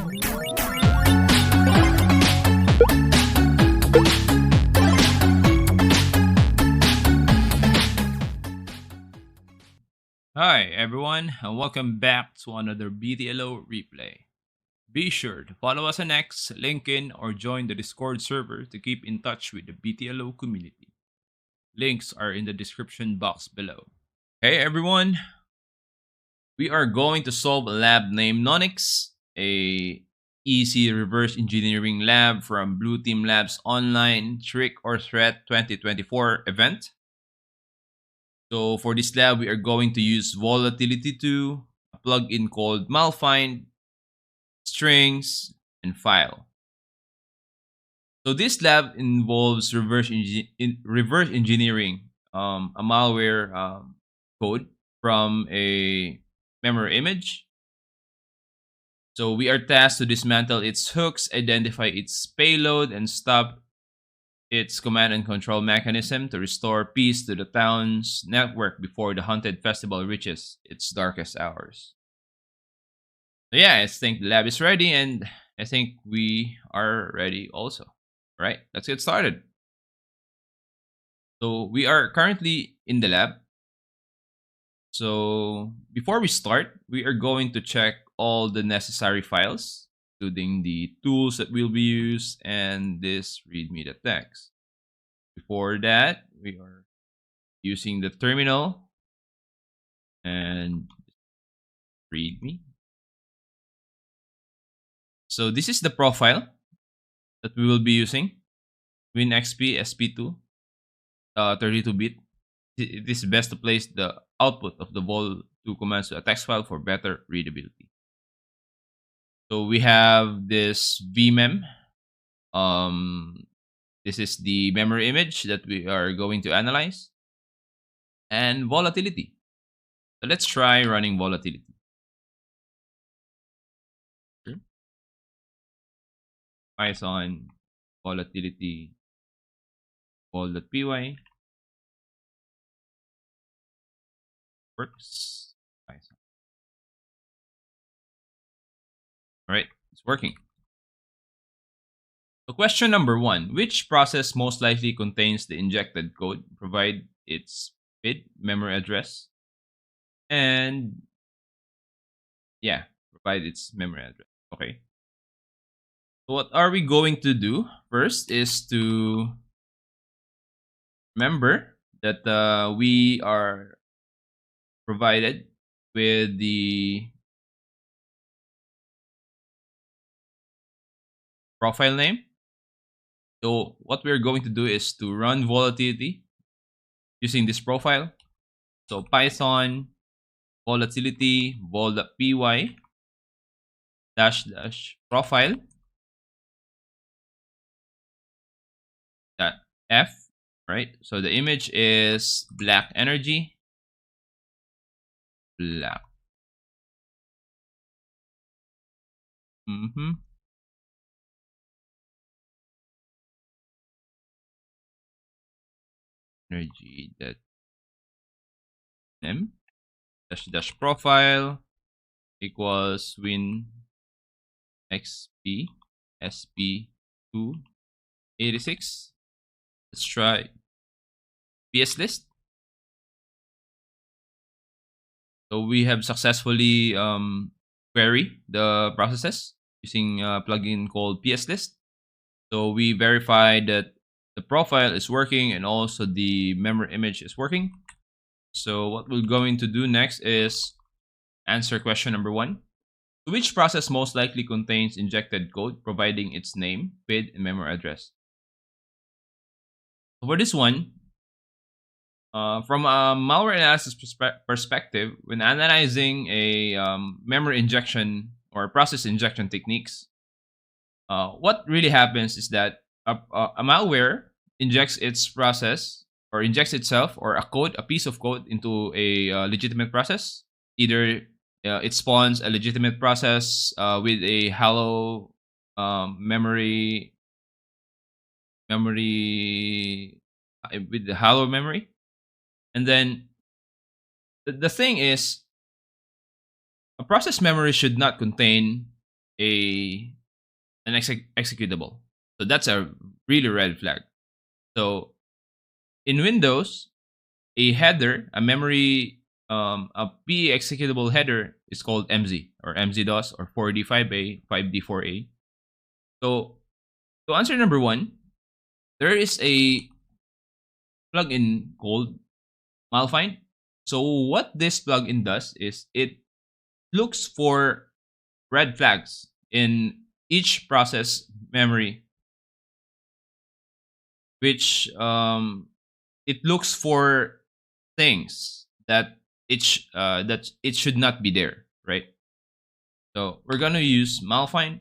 Hi everyone, and welcome back to another BTLO replay. Be sure to follow us on X, LinkedIn, or join the Discord server to keep in touch with the BTLO community. Links are in the description box below. Hey everyone, we are going to solve a lab named Nonyx, a easy reverse engineering lab from Blue Team Labs online Trick or Threat 2024 event. So for this lab, we are going to use Volatility 2, a plugin called malfind, strings, and file. So this lab involves reverse engineering a malware code from a memory image. So we are tasked to dismantle its hooks, identify its payload, and stop its command and control mechanism to restore peace to the town's network before the haunted festival reaches its darkest hours. So yeah, I think the lab is ready, and I think we are ready also. All right, let's get started. So we are currently in the lab. So before we start, we are going to check all the necessary files, including the tools that will be used and this readme.txt. Before that, we are using the terminal and readme. So this is the profile that we will be using. WinXP SP2 32-bit. It is best to place the output of the vol2 commands to a text file for better readability. So we have this vmem. This is the memory image that we are going to analyze, and volatility. So let's try running volatility. Python volatility vol.py works. Python. All right, it's working. So question number 1, which process most likely contains the injected code? Provide its bit memory address, and yeah, provide its memory address. Okay. So what are we going to do first is to remember that we are provided with the profile name. So what we're going to do is to run volatility using this profile. So Python volatility vol.py -- profile .f, right? So the image is Black Energy. Black. Energy that m -- profile equals win xp sp286. Let's try ps list. So we have successfully query the processes using a plugin called ps list. So we verified that the profile is working and also the memory image is working. So what we're going to do next is answer question number 1. Which process most likely contains injected code, providing its name, PID, and memory address? For this one, from a malware analysis perspective, when analyzing a memory injection or process injection techniques, what really happens is that a malware injects its process or injects itself or a piece of code into a legitimate process. Either it spawns a legitimate process with a hollow memory with the hollow memory, and then the thing is, a process memory should not contain a executable. So that's a really red flag. So in Windows, a header, a memory, a P executable header is called MZ or MZ-DOS or 4D5A, 5D4A. So to answer number one, there is a plugin called Malfind. So what this plugin does is it looks for red flags in each process memory, which it looks for things that that it should not be there, right? So we're gonna use Malfind.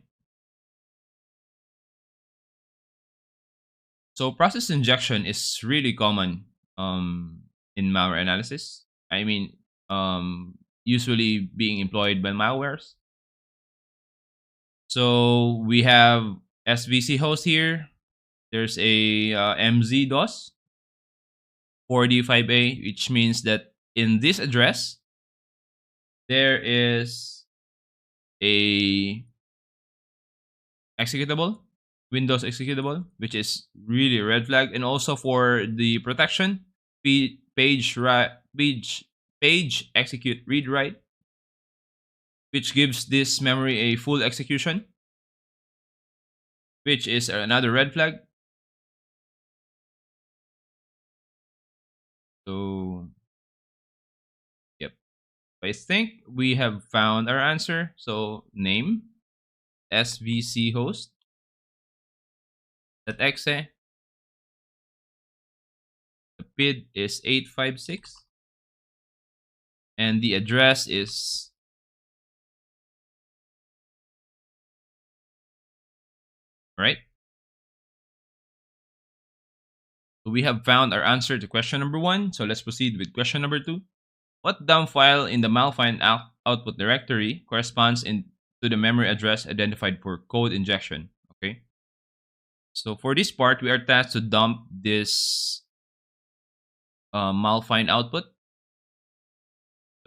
So process injection is really common in malware analysis. I mean, usually being employed by malwares. So we have SVC host here. There's a MZ-DOS 4D5A, which means that in this address there is a executable, Windows executable, which is really a red flag. And also for the protection, page execute read write, which gives this memory a full execution, which is another red flag. So yep, I think we have found our answer. So name svc host .exe, the PID is 856, and the address is right. So we have found our answer to question number one. So let's proceed with question number two. What dump file in the malfind output directory corresponds to the memory address identified for code injection? Okay. So for this part, we are tasked to dump this malfind output.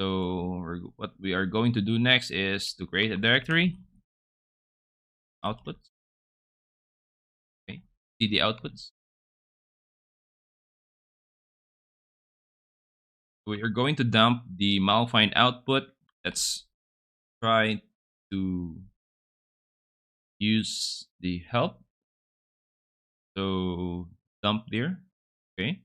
So what we are going to do next is to create a directory. Output. Okay. CD outputs. We are going to dump the malfind output. Let's try to use the help. So dump there. Okay.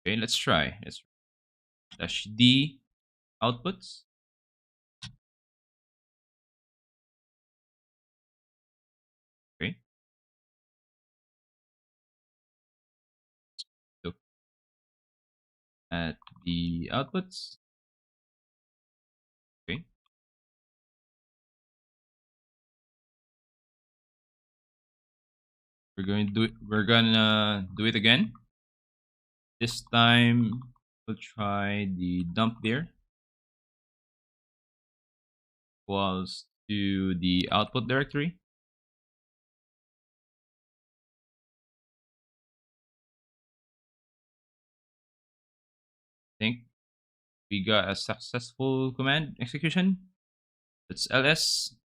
Okay, let's try. Let's dash D outputs. Okay. Look at the outputs. Okay. We're gonna do it again. This time we'll try the dump there equals to the output directory. I think we got a successful command execution. That's ls.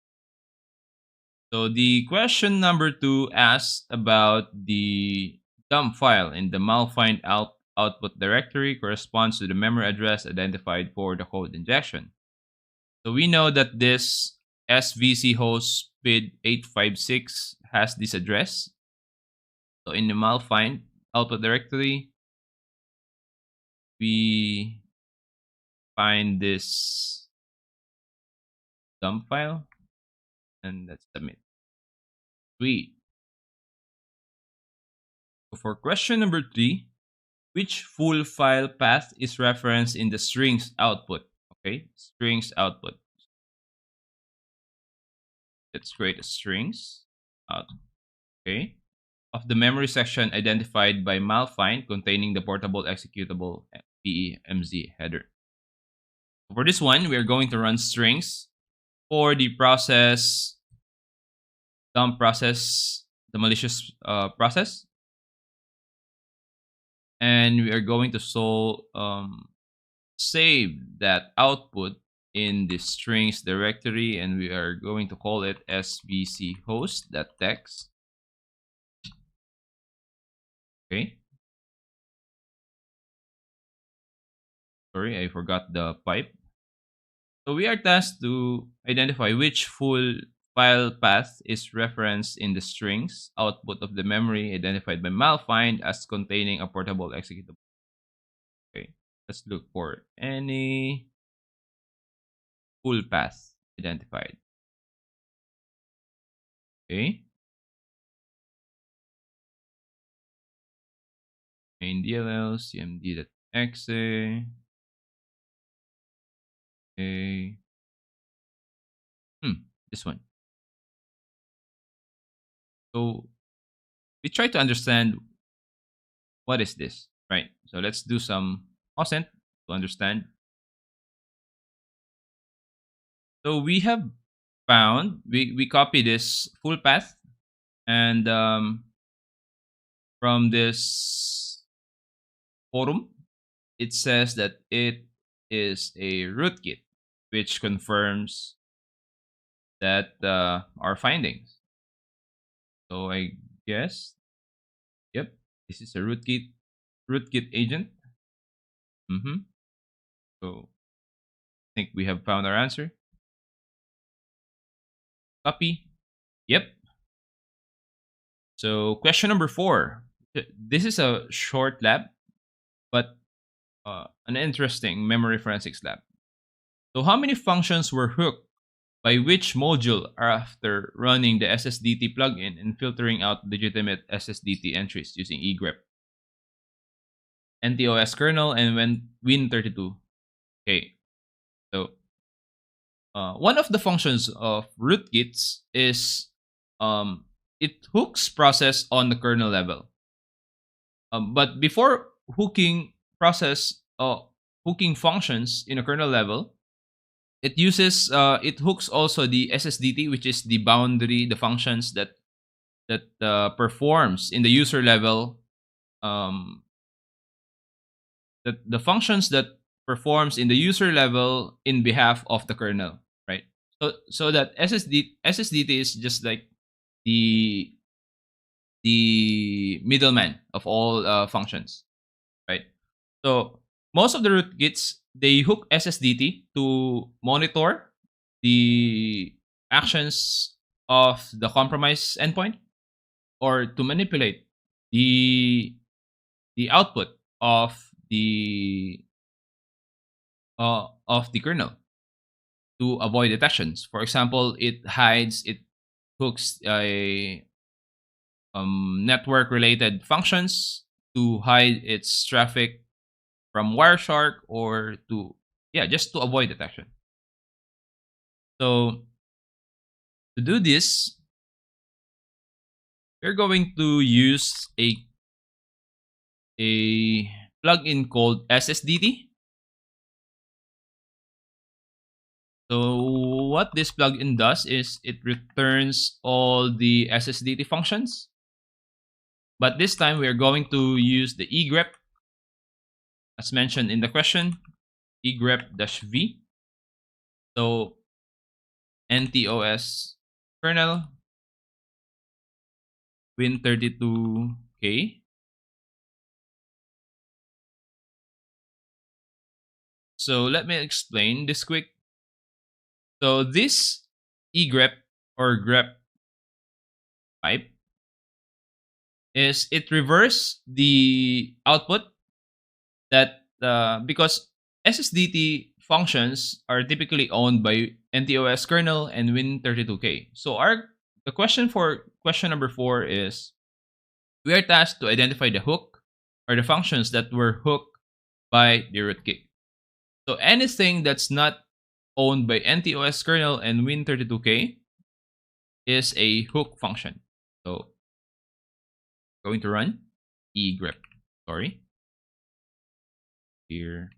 So the question number two asks about the dump file in the malfind output directory corresponds to the memory address identified for the code injection. So we know that this svc host PID 856 has this address. So in the malfind output directory, we find this dump file and let's submit. Sweet. So for question number three, which full file path is referenced in the strings output? Okay, strings output. Let's create a strings out. Okay, of the memory section identified by malfind containing the portable executable PEMZ header. For this one, we are going to run strings for the process dump process, the malicious process, and we are going to solve save that output in the strings directory, and we are going to call it svc host.txt. Okay. Sorry, I forgot the pipe. So we are tasked to identify which full file path is referenced in the strings output of the memory identified by malfind as containing a portable executable. Okay, let's look for any full path identified. Okay, main DLL cmd.exe. Okay, this one. So we try to understand what is this, right? So let's do some OSINT to understand. So we have found, we copy this full path, and from this forum, it says that it is a rootkit, which confirms that our findings. So I guess, yep, this is a rootkit agent. So I think we have found our answer. Copy. Yep. So question number 4. This is a short lab, but an interesting memory forensics lab. So how many functions were hooked by which module after running the SSDT plugin and filtering out legitimate SSDT entries using egrep, NTOS kernel, and Win32? Okay, so one of the functions of rootkits is it hooks process on the kernel level. But before hooking hooking functions in a kernel level, it uses it hooks also the SSDT, which is the boundary, the functions that performs in the user level, that the functions that performs in the user level in behalf of the kernel, right? So that SSDT is just like the middleman of all functions, right? So most of the rootkits, they hook SSDT to monitor the actions of the compromised endpoint, or to manipulate the output of the kernel to avoid detections. For example, it hooks a network related functions to hide its traffic from Wireshark, or to, yeah, just to avoid detection. So to do this, we're going to use a plugin called SSDT. So what this plugin does is it returns all the SSDT functions, but this time we are going to use the egrep as mentioned in the question, egrep-v. So NTOS kernel Win32k. So let me explain this quick. So this egrep or grep pipe is it reverse the output that because SSDT functions are typically owned by NTOS kernel and Win32k. So the question for question number 4 is, we are tasked to identify the hook or the functions that were hooked by the rootkit. So anything that's not owned by NTOS kernel and Win32k is a hook function. So going to run egrep. Sorry. Here.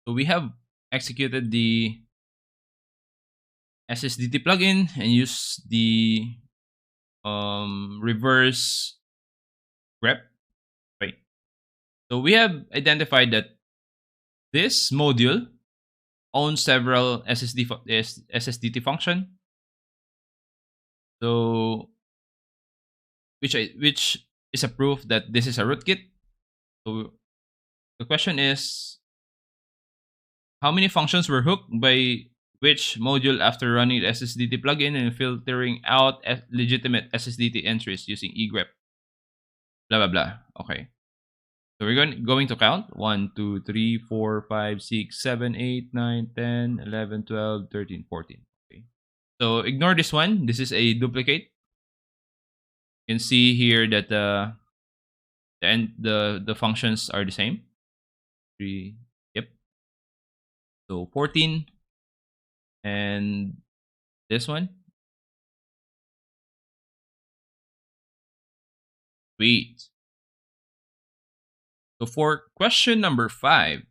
So we have executed the SSDT plugin and use the reverse grep. Right. So we have identified that this module owns several SSDT function. So which is a proof that this is a rootkit. So the question is, how many functions were hooked by which module after running the SSDT plugin and filtering out legitimate SSDT entries using egrep? Blah blah blah. Okay. So we're going to count 1, 2, 3, 4, 5, 6, 7, 8, 9, 10, 11, 12, 13, 14. Okay. So ignore this one. This is a duplicate. You can see here that the functions are the same. 3, yep. So 14 and this one. Sweet. So for question number 5,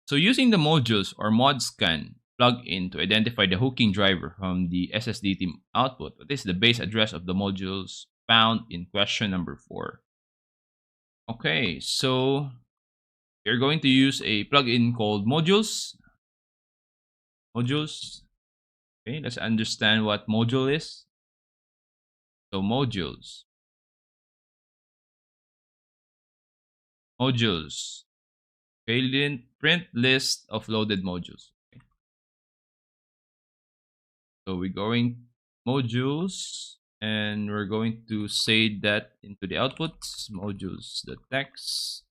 so using the modules or mod scan plugin to identify the hooking driver from the SSDT output, what is the base address of the modules found in question number 4? Okay, so you're going to use a plugin called modules. Modules. Okay, let's understand what module is. So modules. Modules. Okay, print list of loaded modules. Okay. So we're going modules and we're going to say that into the outputs modules the text.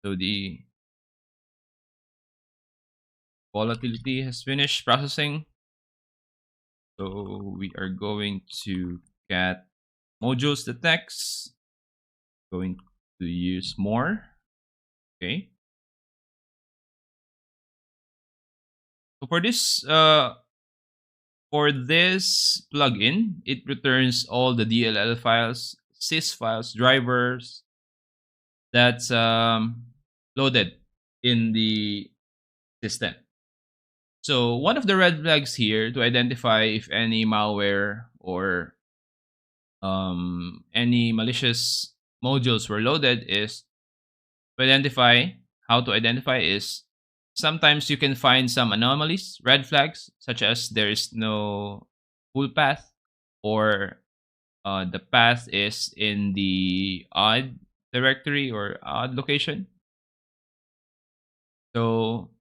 So the volatility has finished processing. So we are going to cat modules the text. Going to use more. Okay. So for this plugin, it returns all the DLL files, sys files, drivers that's loaded in the system. So one of the red flags here to identify if any malware or any malicious modules were loaded is to identify how to identify is sometimes you can find some anomalies, red flags, such as there is no full path or the path is in the odd directory or odd location. So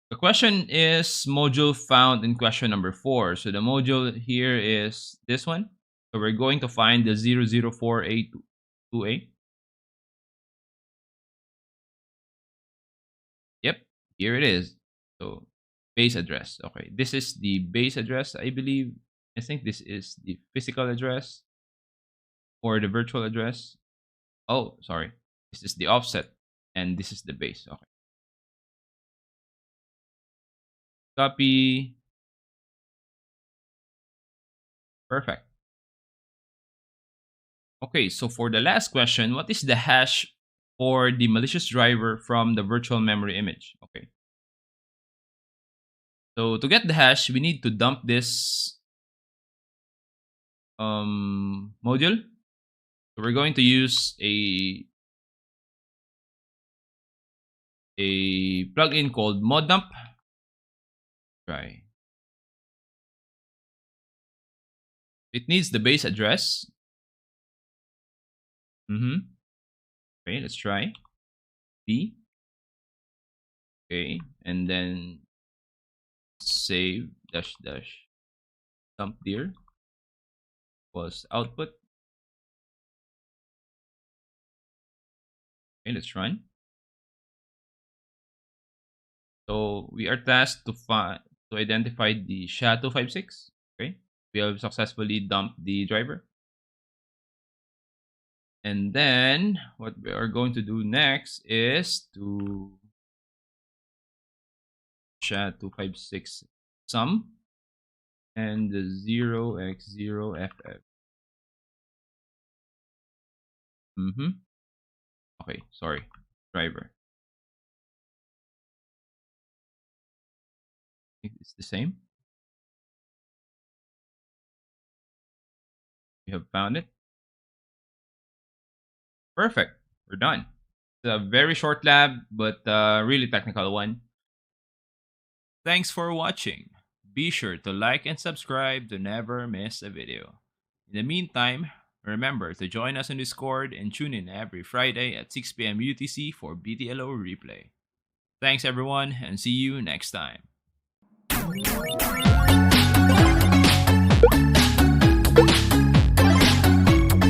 the question is module found in question number 4. So the module here is this one. So we're going to find the 004A2A. Yep, here it is. So base address. Okay, this is the base address, I believe. I think this is the physical address or the virtual address. Oh, sorry. This is the offset and this is the base. Okay. Copy. Perfect. Okay, so for the last question, what is the hash for the malicious driver from the virtual memory image? Okay. So to get the hash, we need to dump this module. So we're going to use a plugin called mod dump. Try. It needs the base address. Okay, let's try. B. Okay, and then save dash dash dump dir was output. Okay, let's run. So we are tasked to identify the SHA-256. Okay, we have successfully dumped the driver. And then what we are going to do next is to SHA-256 sum and the 0x0ff. Okay, sorry, driver. think it's the same. We have found it. Perfect. We're done. It's a very short lab, but a really technical one. Thanks for watching. Be sure to like and subscribe to never miss a video. In the meantime, remember to join us on Discord and tune in every Friday at 6 p.m. UTC for BTLO Replay. Thanks everyone and see you next time.